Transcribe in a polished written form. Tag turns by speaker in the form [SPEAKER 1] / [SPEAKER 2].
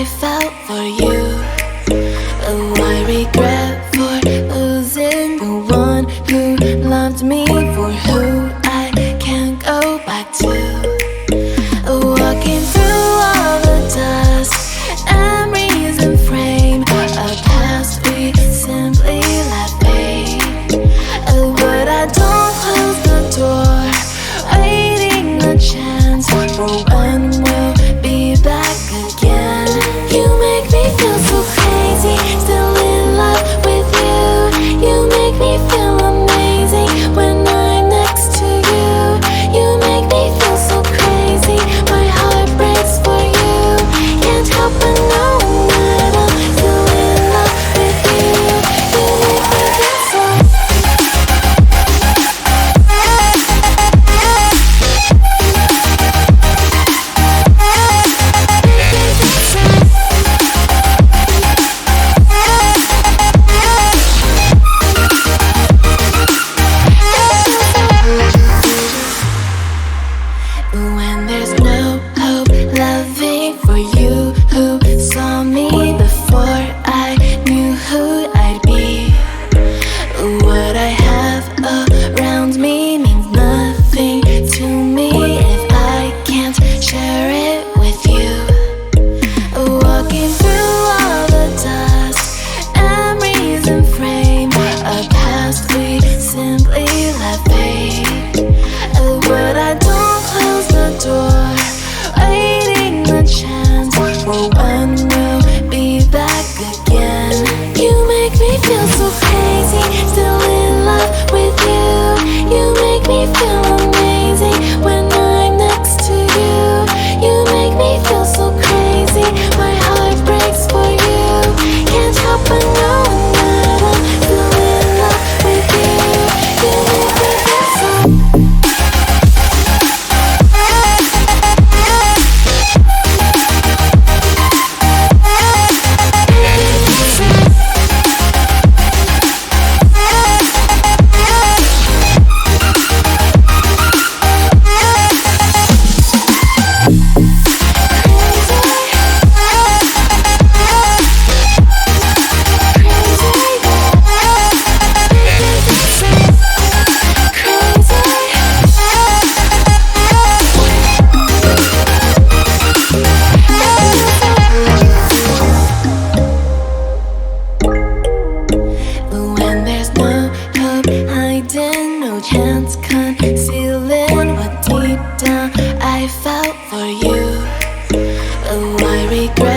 [SPEAKER 1] I felt for you. Oh, I regret for losing the one who loved me, for who I can't go back to. Walking through all the dust, memories and frame, a past we simply let fade. Oh, but I don't close the door, waiting a chance for when we'll be back again. You make me feel so crazy, still in love with you. You make me feel amazing when I'm next to you. You make me feel so crazy, my heart breaks for you. Can't help but know that I'm still in love with you. You make me feel so. When there's no hope, loving for you who saw me before I knew who I'd be. What I have around me means nothing to me if I can't share it with you. Walking through all the dust, memories and frame, a past we simply let fade. But I don't close the door, waiting a chance for when we'll be back again. You make me feel so crazy, still in love with you. You make me feel amazing when I'm next to you. You make me feel so crazy, my heart breaks for you. Can't help but know that I'm still in love with you. You make me feel so. No chance concealing what deep down I felt for you. Oh, I regret